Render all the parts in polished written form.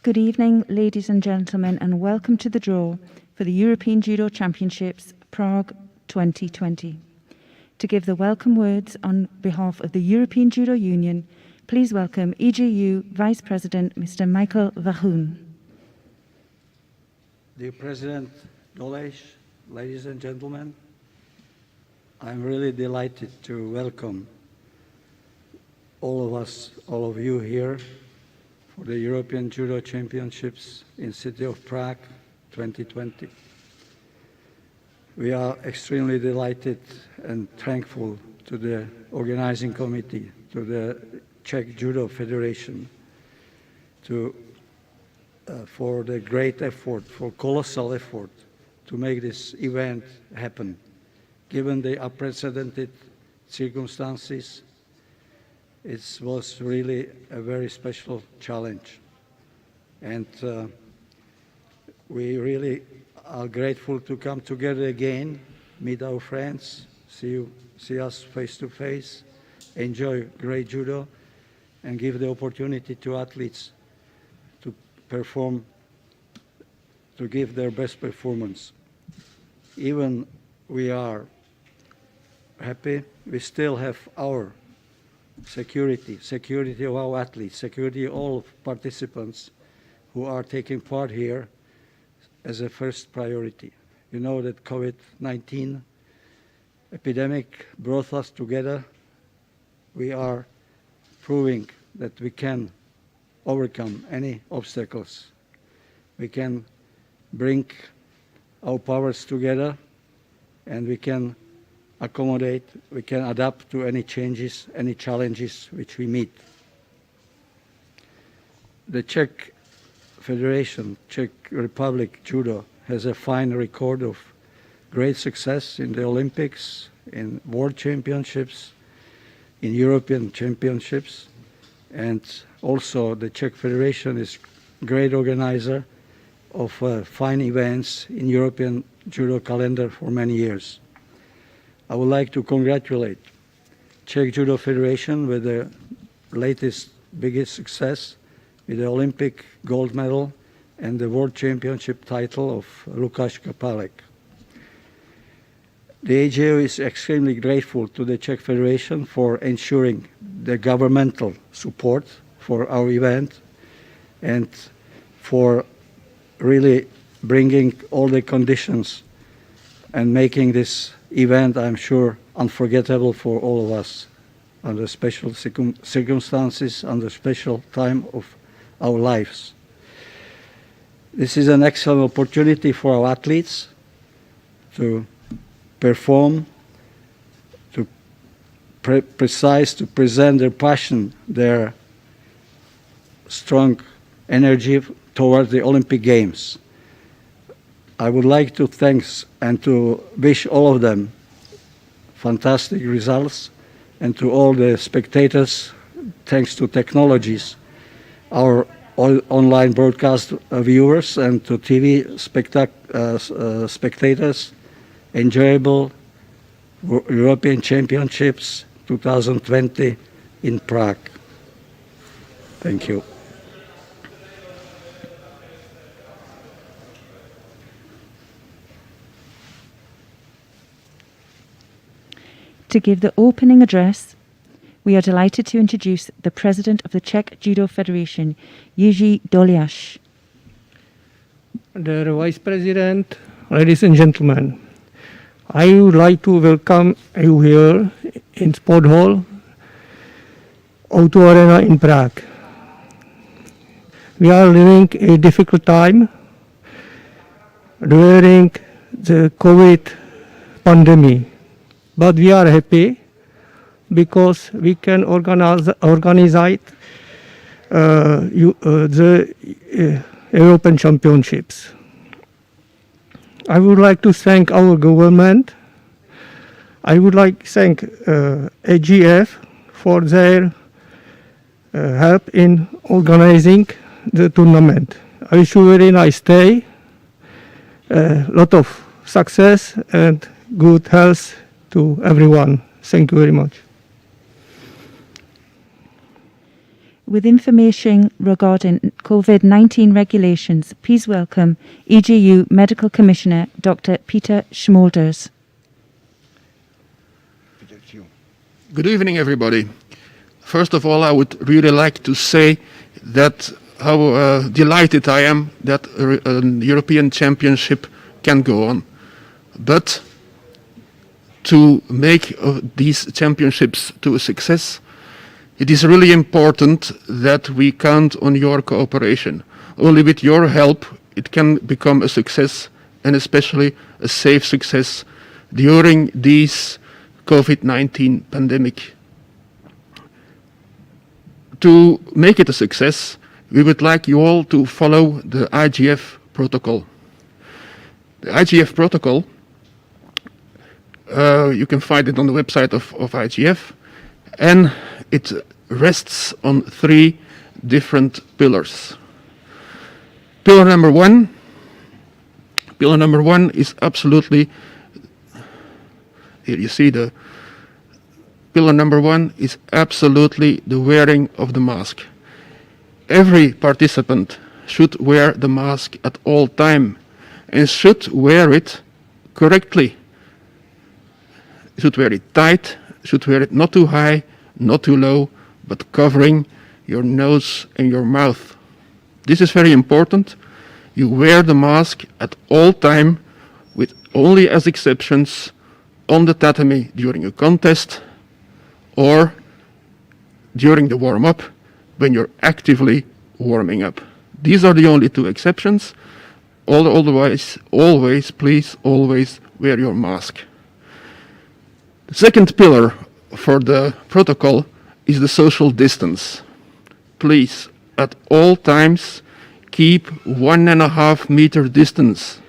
Good evening, ladies and gentlemen, and welcome to the draw for the European Judo Championships Prague 2020. To give the welcome words on behalf of the European Judo Union, please welcome EJU Vice President Mr. Michael Vahun. Dear President Dolej, ladies and gentlemen, I'm really delighted to welcome all of us, all of you here for the European Judo Championships in city of Prague 2020. We are extremely delighted and thankful to the organizing committee, to the Czech Judo Federation, for the great effort, for colossal effort to make this event happen. Given the unprecedented circumstances, it was really a very special challenge. And we really are grateful to come together again, meet our friends, see us face to face, enjoy great judo, and give the opportunity to athletes to perform, to give their best performance. Even we are happy, we still have our security of our athletes, security of all participants who are taking part here as a first priority. You know that COVID-19 epidemic brought us together. We are proving that we can overcome any obstacles. We can bring our powers together and we can accommodate, we can adapt to any changes, any challenges which we meet. The Czech Federation, Czech Republic Judo, has a fine record of great success in the Olympics, in World Championships, in European Championships, and also the Czech Federation is a great organizer of fine events in European Judo calendar for many years. I would like to congratulate Czech Judo Federation with the latest biggest success with the Olympic gold medal and the World Championship title of Lukáš Kapálek. The AJO is extremely grateful to the Czech Federation for ensuring the governmental support for our event and for really bringing all the conditions and making this event, I'm sure, unforgettable for all of us under special circumstances, under special time of our lives. This is an excellent opportunity for our athletes to perform, to to present their passion, their strong energy towards the Olympic Games. I would like to thank and to wish all of them fantastic results, and to all the spectators, thanks to technologies, our online broadcast viewers, and to TV spectators, enjoyable European Championships 2020 in Prague. Thank you. To give the opening address, we are delighted to introduce the President of the Czech Judo Federation, Jiří Dolej. Dear Vice President, ladies and gentlemen, I would like to welcome you here in Sport Hall, O2 Arena in Prague. We are living a difficult time during the COVID pandemic. But we are happy because we can organize the European Championships. I would like to thank our government. I would like to thank AGF for their help in organizing the tournament. I wish you a very nice day, a lot of success and good health to everyone. Thank you very much. With information regarding COVID-19 regulations, please welcome EJU Medical Commissioner Dr. Peter Schmolders. Good evening, everybody. First of all, I would really like to say that how delighted I am that a European Championship can go on. But to make these championships to a success, it is really important that we count on your cooperation. Only with your help it can become a success, and especially a safe success during these COVID-19 pandemic. To make it a success, we would like you all to follow the IGF protocol. The IGF protocol, you can find it on the website of IGF, and it rests on 3 different pillars. Pillar number one is absolutely, here you see the pillar number 1 is absolutely the wearing of the mask. Every participant should wear the mask at all time and should wear it correctly. Should wear it tight, should wear it not too high, not too low, but covering your nose and your mouth. This is very important. You wear the mask at all time, with only as exceptions on the tatami during a contest or during the warm-up when you're actively warming up. These are the only 2 exceptions. Otherwise, please always wear your mask. The second pillar for the protocol is the social distance. Please, at all times, keep 1.5 meter distance.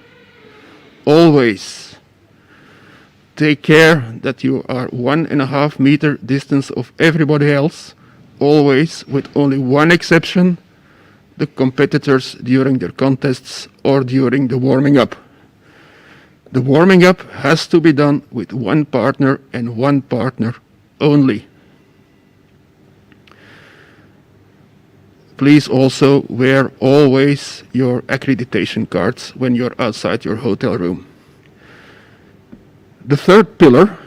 Always. Take care that you are 1.5 meter distance of everybody else, always, with only one exception, the competitors during their contests or during the warming up. The warming up has to be done with one partner and one partner only. Please also wear always your accreditation cards when you're outside your hotel room. The third pillar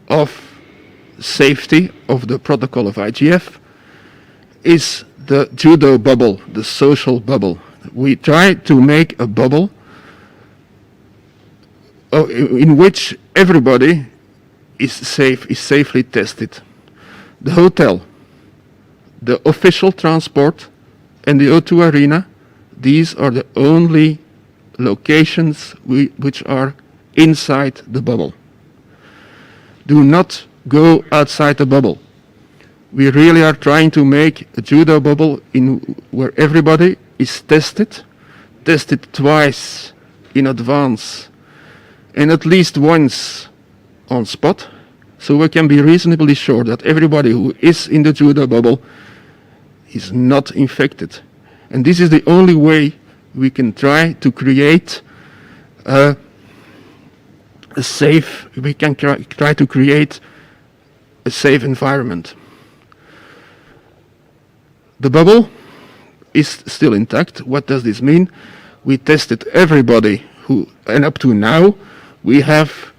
of safety of the protocol of IGF is the judo bubble, the social bubble. We try to make a bubble in which everybody is safely tested. The hotel, the official transport, and the O2 Arena, these are the only locations which are inside the bubble. Do not go outside the bubble. We really are trying to make a judo bubble where everybody is tested twice in advance, and at least once on spot, so we can be reasonably sure that everybody who is in the judo bubble is not infected. And this is the only way we can try to create a safe environment. The bubble is still intact. What does this mean? We tested everybody and up to now we have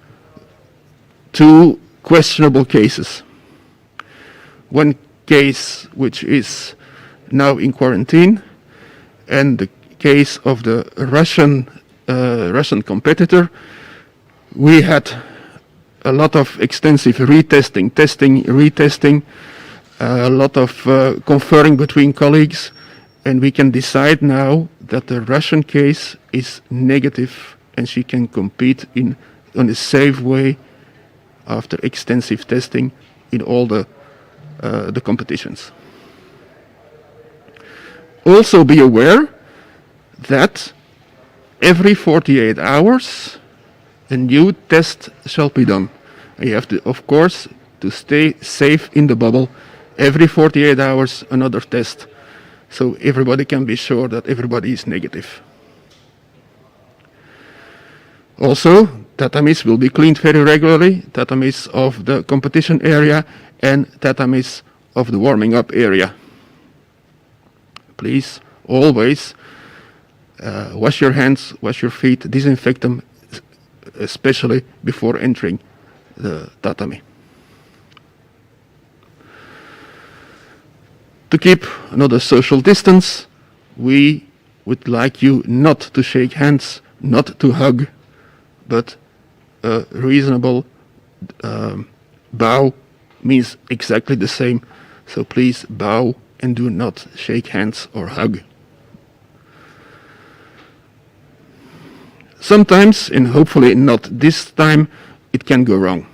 2 questionable cases. One case which is now in quarantine, and the case of the Russian competitor, we had a lot of extensive retesting, a lot of conferring between colleagues, and we can decide now that the Russian case is negative and she can compete in a safe way after extensive testing in all the competitions. Also be aware that every 48 hours a new test shall be done. And you have to, of course, to stay safe in the bubble, every 48 hours another test, so everybody can be sure that everybody is negative. Also, tatamis will be cleaned very regularly, tatamis of the competition area and tatamis of the warming up area. Please always wash your hands, wash your feet, disinfect them, especially before entering the tatami. To keep another social distance, we would like you not to shake hands, not to hug, but a reasonable bow means exactly the same. So please bow and do not shake hands or hug. Sometimes, and hopefully not this time, it can go wrong.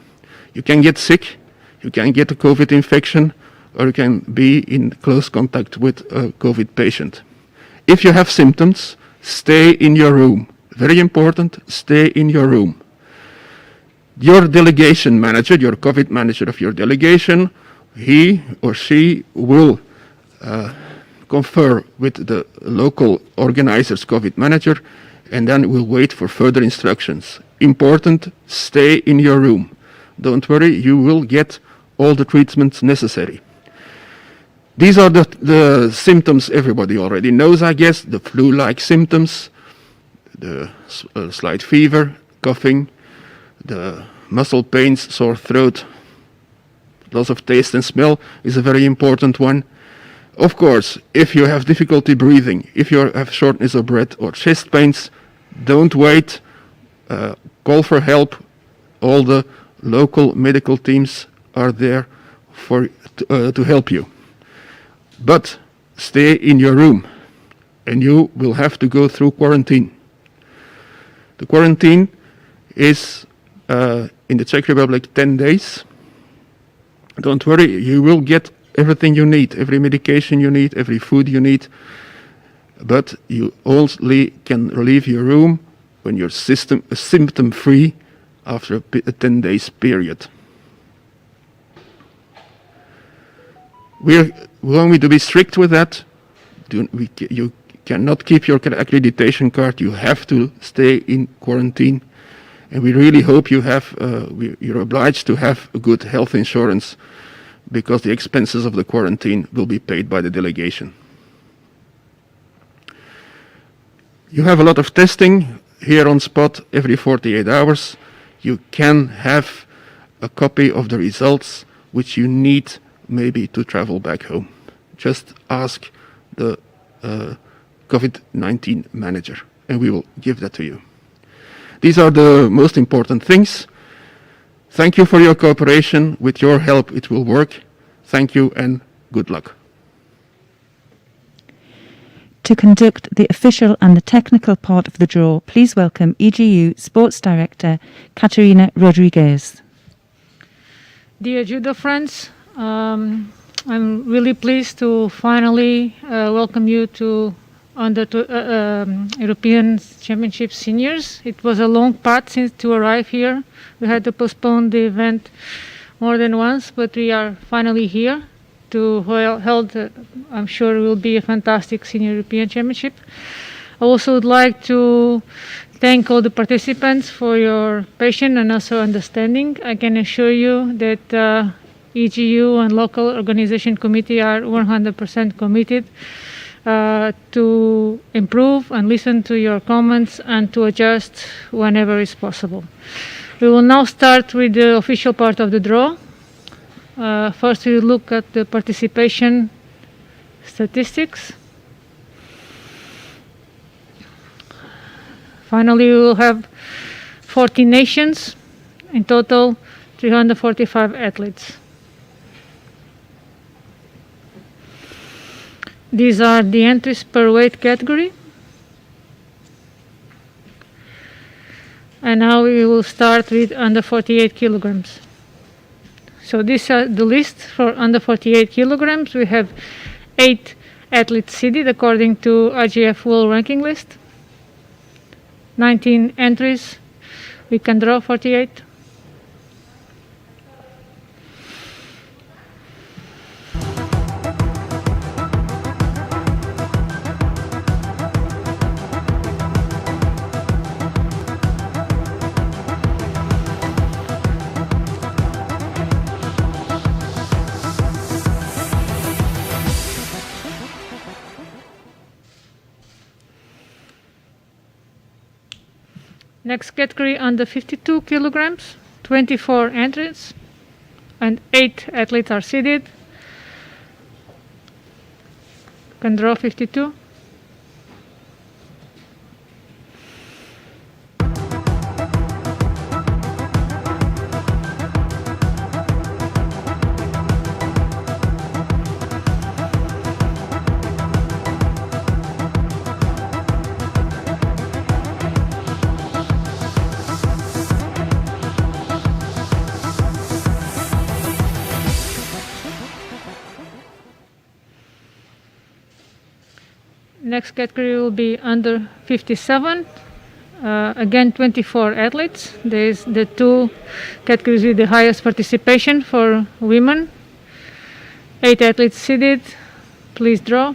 You can get sick, you can get a COVID infection, or you can be in close contact with a COVID patient. If you have symptoms, stay in your room. Very important, stay in your room. Your delegation manager, your COVID manager of your delegation, he or she will confer with the local organizer's COVID manager, and then we'll wait for further instructions. Important, stay in your room. Don't worry, you will get all the treatments necessary. These are the symptoms everybody already knows, I guess. The flu-like symptoms, the slight fever, coughing, the muscle pains, sore throat, loss of taste and smell is a very important one. Of course, if you have difficulty breathing, if you have shortness of breath or chest pains, don't wait. Call for help. All the local medical teams are there to help you. But stay in your room, and you will have to go through quarantine. The quarantine is in the Czech Republic 10 days. Don't worry, you will get everything you need, every medication you need, every food you need, but you only can leave your room when you're symptom-free after a 10 days period. We're going to be strict with that. You cannot keep your accreditation card. You have to stay in quarantine. And we really hope you're obliged to have a good health insurance, because the expenses of the quarantine will be paid by the delegation. You have a lot of testing here on spot every 48 hours. You can have a copy of the results, which you need maybe to travel back home. Just ask the COVID-19 manager, and we will give that to you. These are the most important things. Thank you for your cooperation. With your help, it will work. Thank you and good luck. To conduct the official and the technical part of the draw, please welcome EGU Sports Director Katerina Rodriguez. Dear Judo friends, I'm really pleased to finally welcome you to European Championship Seniors. It was a long path to arrive here. We had to postpone the event more than once, but we are finally here to hold. I'm sure will be a fantastic Senior European Championship. I also would like to thank all the participants for your patience and also understanding. I can assure you that EGU and local organization committee are 100% committed to improve and listen to your comments and to adjust whenever is possible. We will now start with the official part of the draw. First, we will look at the participation statistics. Finally, we will have 14 nations, in total 345 athletes. These are the entries per weight category. And now we will start with under 48 kilograms. So these are the list for under 48 kilograms. We have 8 athletes seeded according to IGF World Ranking List. 19 entries. We can draw 48. Next category under 52 kilograms, 24 entrants, and 8 athletes are seated. Can draw 52. Next category will be under 57. Again, 24 athletes. There is the two categories with the highest participation for women. 8 athletes seated. Please draw.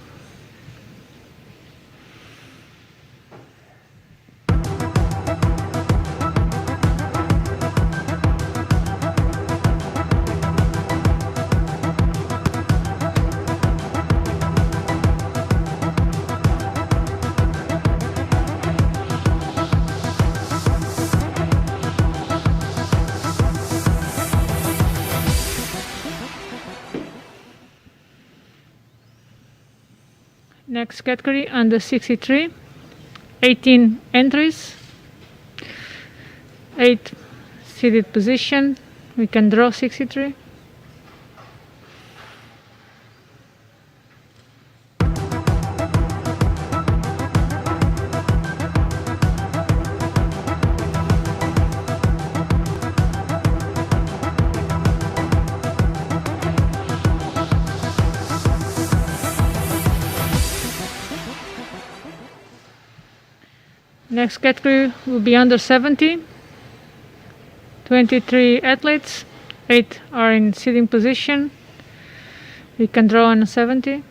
Next category under 63, 18 entries, 8 seated position. We can draw 63. Next category will be under 70. 23 athletes, 8 are in sitting position. We can draw on 70.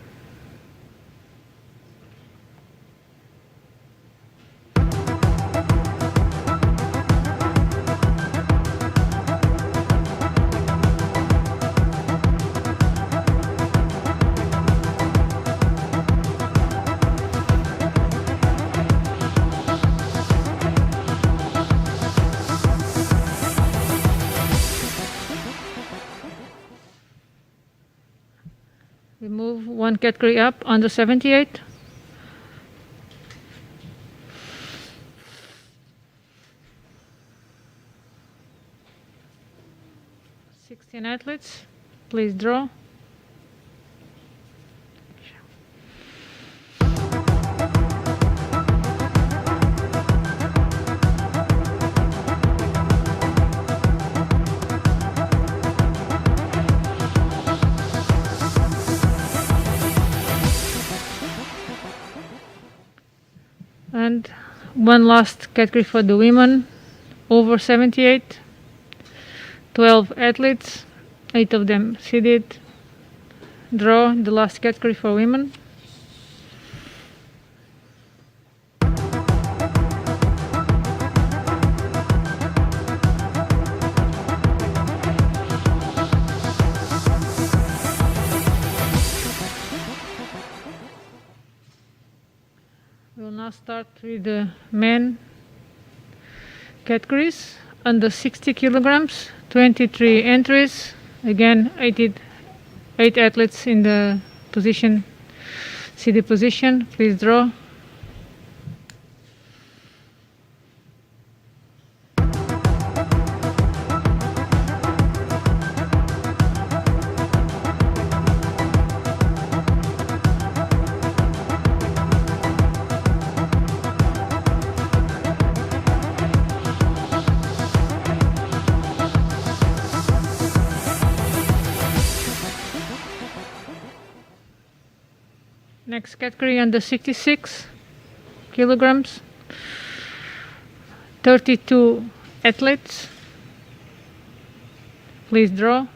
We move one category up under 78. Sixteen athletes. Please draw. And one last category for the women, over 78, 12 athletes, 8 of them seated. Draw the last category for women. We'll now start with the men categories. Under 60 kilograms, 23 entries. Again, 8 athletes in the position, seated position. Please draw. Next category under 66 kilograms, 32 athletes. Please draw.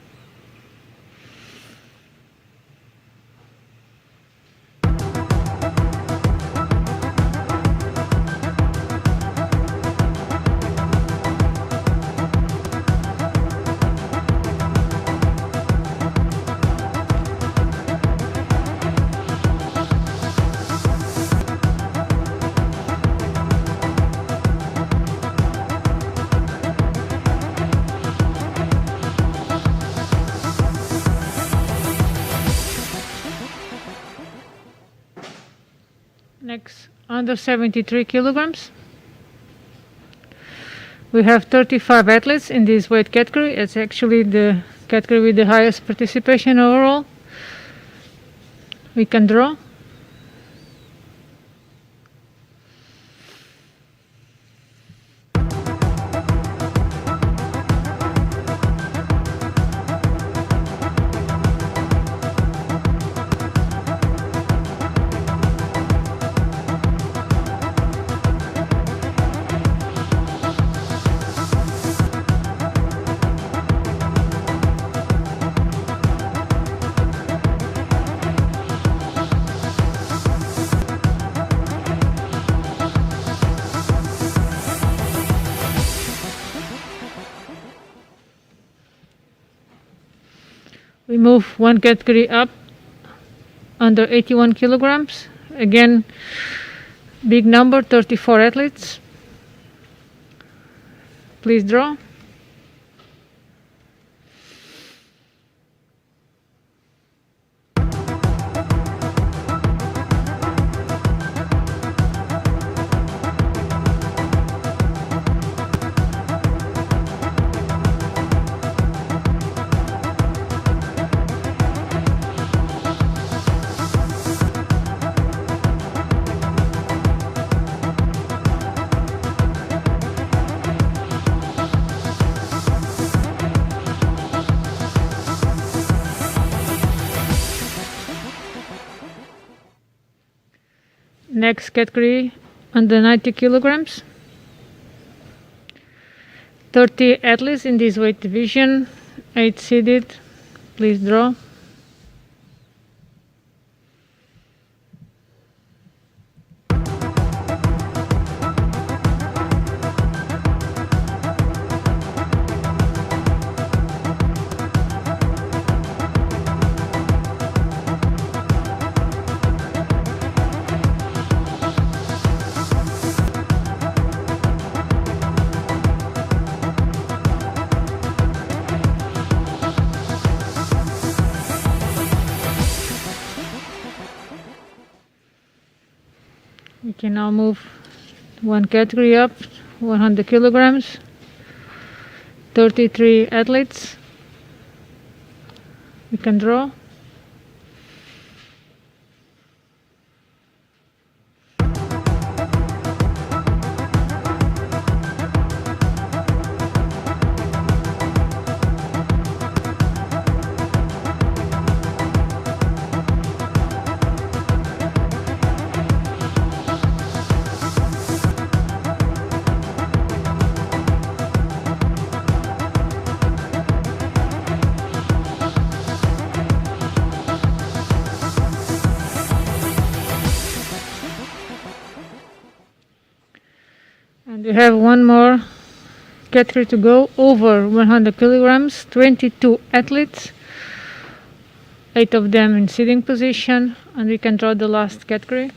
Next, under 73 kilograms. We have 35 athletes in this weight category. It's actually the category with the highest participation overall. We can draw. We move one category up under 81 kilograms. Again, big number, 34 athletes. Please draw. Next category, under 90 kilograms. 30 athletes in this weight division, 8 seeded. Please draw. We can now move one category up, 100 kilograms, 33 athletes. We can draw. And we have one more category to go, over 100 kilograms, 22 athletes, 8 of them in sitting position, and we can draw the last category.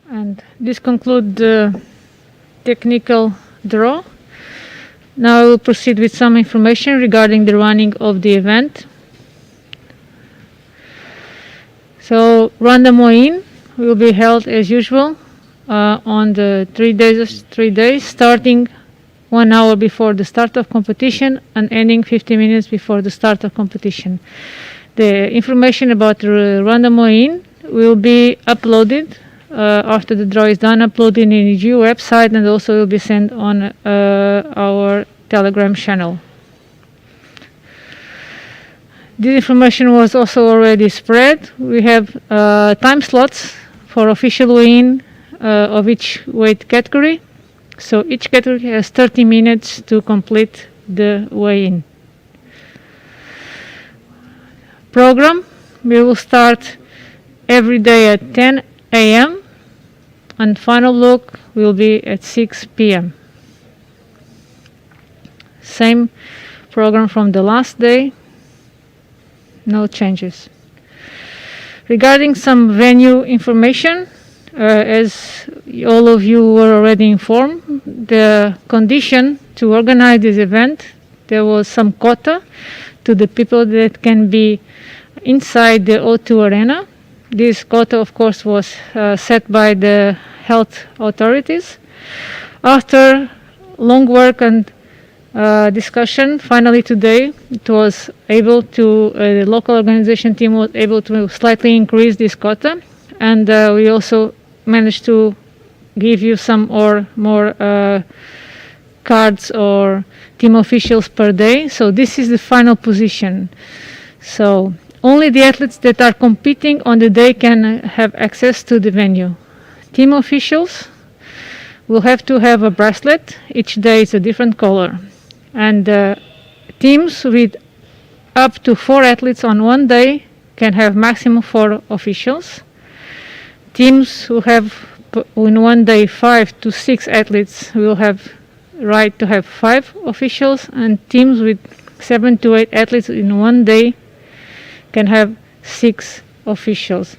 And this concludes the technical draw. Now I will proceed with some information regarding the running of the event. So random weigh-in will be held as usual on the 3 days, starting 1 hour before the start of competition and ending 50 minutes before the start of competition. The information about the random weigh-in will be uploaded after the draw is done, uploaded in the Judo website, and also will be sent on our Telegram channel. This information was also already spread. We have time slots for official weigh-in of each weight category. So each category has 30 minutes to complete the weigh-in. Program, we will start every day at 10 a.m. and final look will be at 6 p.m. Same program from the last day, no changes. Regarding some venue information, as all of you were already informed, the condition to organize this event, there was some quota to the people that can be inside the O2 arena. This quota, of course, was set by the health authorities. After long work and discussion, finally today, it was able to, the local organization team was able to slightly increase this quota, and we also managed to give you some more cards or team officials per day. So this is the final position. So only the athletes that are competing on the day can have access to the venue. Team officials will have to have a bracelet. Each day is a different color. And teams with up to 4 athletes on one day can have maximum 4 officials. Teams who have in one day 5 to 6 athletes will have right to have 5 officials, and teams with 7 to 8 athletes in one day can have 6 officials.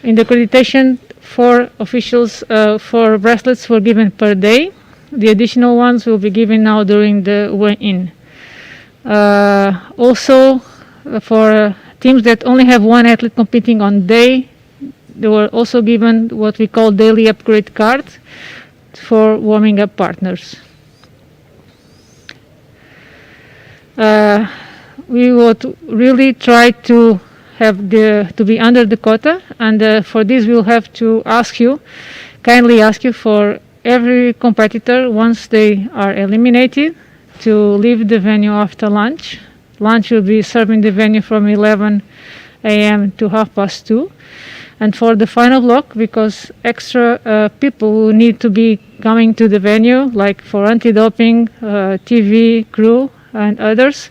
In the accreditation, 4 officials, 4 bracelets were given per day. The additional ones will be given now during the weigh-in. Also, for teams that only have 1 athlete competing on day, they were also given what we call daily upgrade cards for warming up partners. We would really try to have to be under the quota, and for this we'll have to kindly ask you for every competitor, once they are eliminated, to leave the venue after lunch. Lunch will be served in the venue from 11 a.m. to 2:30. And for the final block, because extra people will need to be coming to the venue, like for anti-doping, TV, crew, and others,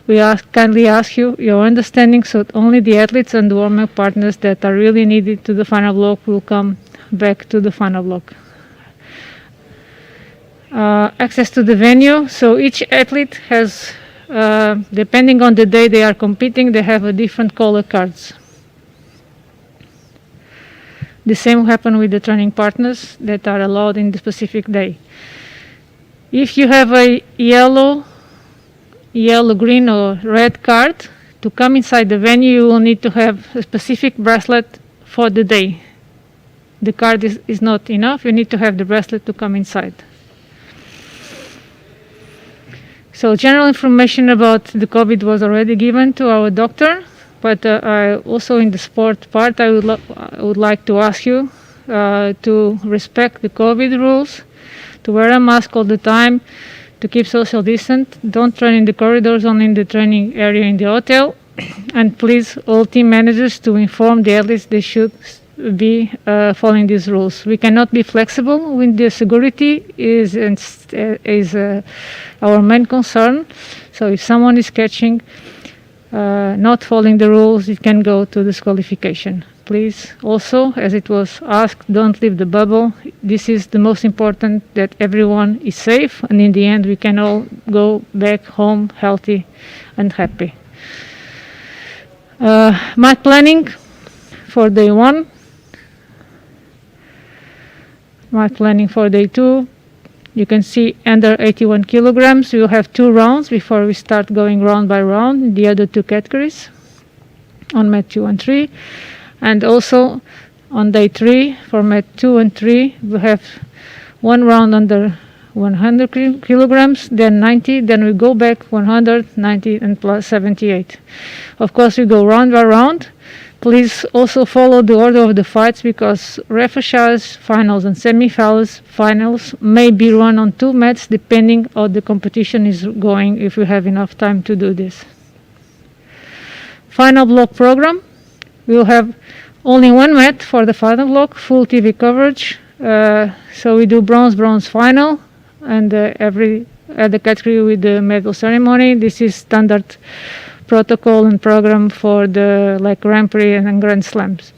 we kindly ask you your understanding, so that only the athletes and the warm-up partners that are really needed to the final block will come back to the final block. Access to the venue, so each athlete has, depending on the day they are competing, they have a different color cards. The same will happen with the training partners that are allowed in the specific day. If you have a yellow, green, or red card, to come inside the venue, you will need to have a specific bracelet for the day. The card is not enough, you need to have the bracelet to come inside. So general information about the COVID was already given to our doctor, but also in the sport part, I would like to ask you to respect the COVID rules, to wear a mask all the time, to keep social distance, don't train in the corridors, only in the training area in the hotel, and please, all team managers, to inform the athletes they should be following these rules. We cannot be flexible when the security is our main concern. So if someone is catching not following the rules, it can go to disqualification. Please also, as it was asked, don't leave the bubble. This is the most important, that everyone is safe, and in the end we can all go back home healthy and happy. My planning for day 1. My planning for day 2. You can see under 81 kilograms. We will have 2 rounds before we start going round by round in the other 2 categories on mat 2 and 3. And also on day 3, for mat 2 and 3, we have 1 round under 100 kilograms, then 90, then we go back 100, 90, and plus 78. Of course, we go round by round. Please also follow the order of the fights, because repechage, finals, and semi-finals may be run on 2 mats, depending on the competition is going, if we have enough time to do this. Final block program. We will have only 1 mat for the final block, full TV coverage. So we do bronze final, and every other category with the medal ceremony. This is standard protocol and program for the Grand Prix and Grand Slams.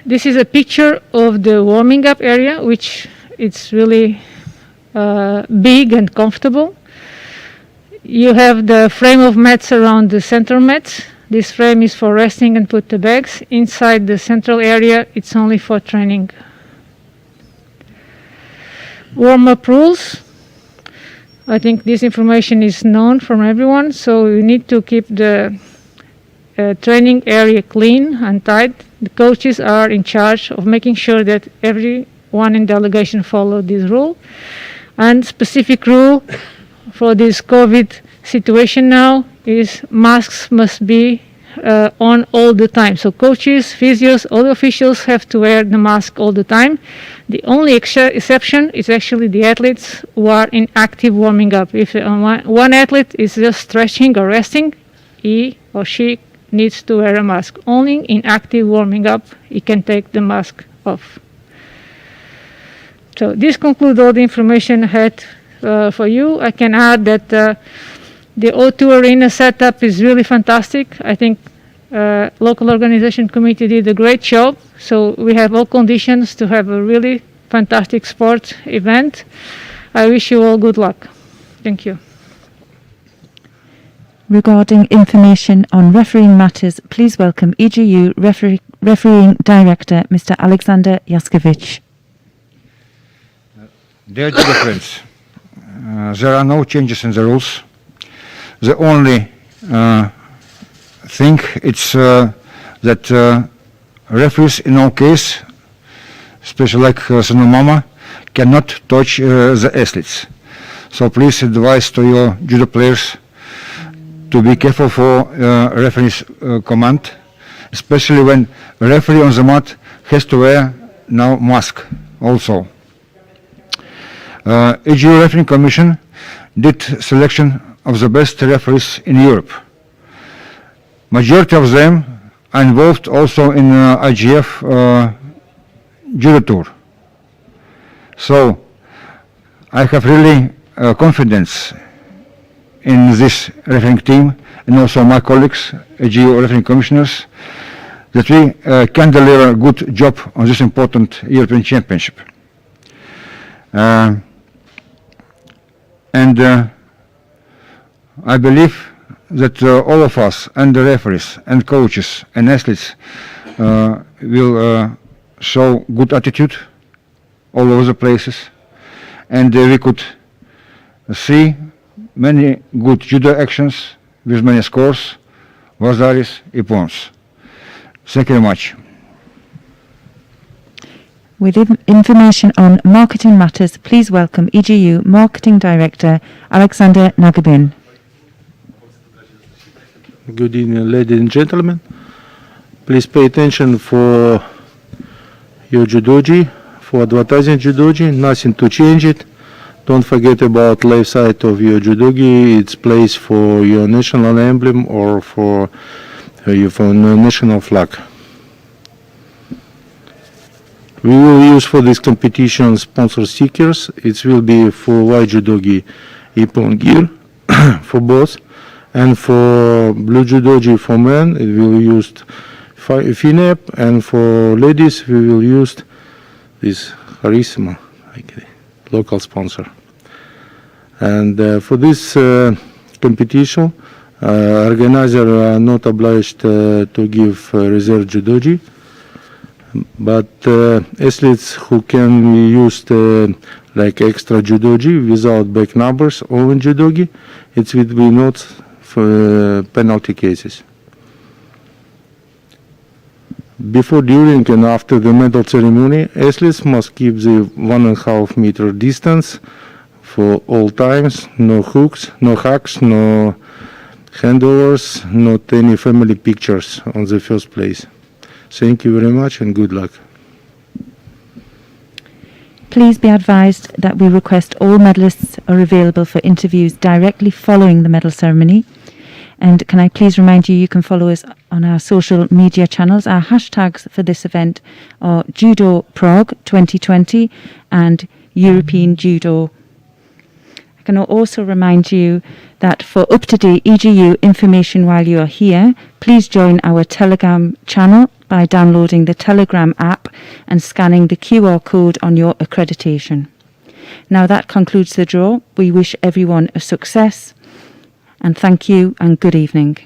This is a picture of the warming up area, which it's really big and comfortable. You have the frame of mats around the center mats. This frame is for resting and put the bags. Inside the central area, it's only for training. Warm-up rules. I think this information is known from everyone, so you need to keep the training area clean and tight. The coaches are in charge of making sure that everyone in delegation follow this rule. And specific rule for this COVID situation now is masks must be on all the time. So coaches, physios, all the officials have to wear the mask all the time. The only exception is actually the athletes who are in active warming up. If one athlete is just stretching or resting, he or she needs to wear a mask. Only in active warming up, he can take the mask off. So this concludes all the information I had for you. I can add that the O2 Arena setup is really fantastic. I think local organization committee did a great job. So we have all conditions to have a really fantastic sports event. I wish you all good luck. Thank you. Regarding information on refereeing matters, please welcome EGU Refereeing Director, Mr. Alexander Yaskovic. Dear judo friends, there are no changes in the rules. The only thing is that referees in all case, especially like Sonomama, cannot touch the athletes. So please advise to your judo players to be careful for referee's command, especially when referee on the mat has to wear now mask also. EGU Refereeing Commission did selection of the best referees in Europe. Majority of them are involved also in IGF Judo Tour. So I have really confidence in this refereeing team and also my colleagues, EGU refereeing commissioners, that we can deliver a good job on this important European Championship. And I believe that all of us and the referees and coaches and athletes will show good attitude all over the places, and we could see many good judo actions with many scores, vazaris, ippons. Thank you very much. With information on marketing matters, please welcome EGU Marketing Director Alexander Nagabin. Good evening, ladies and gentlemen. Please pay attention for your judogi, for advertising judogi, nothing to change it. Don't forget about left side of your judogi, it's place for your national emblem or for your national flag. We will use for this competition sponsor stickers. It will be for white judogi ippon gear for both, and for blue judogi for men it will use FINEP, and for ladies we will use this Charisma, local sponsor. And for this competition, organizers are not obliged to give reserve judogi. But athletes who can be used like extra judogi without back numbers or in judogi, it will be not for penalty cases. Before, during and after the medal ceremony, athletes must keep the 1.5 meter distance for all times, no hooks, no hugs, no handovers, not any family pictures on the first place. Thank you very much and good luck. Please be advised that we request all medalists are available for interviews directly following the medal ceremony. And can I please remind you, you can follow us on our social media channels. Our hashtags for this event are Judo Prague 2020 and European Judo. I can also remind you that for up-to-date EGU information while you are here, please join our Telegram channel by downloading the Telegram app and scanning the QR code on your accreditation. Now that concludes the draw. We wish everyone a success, and thank you and good evening.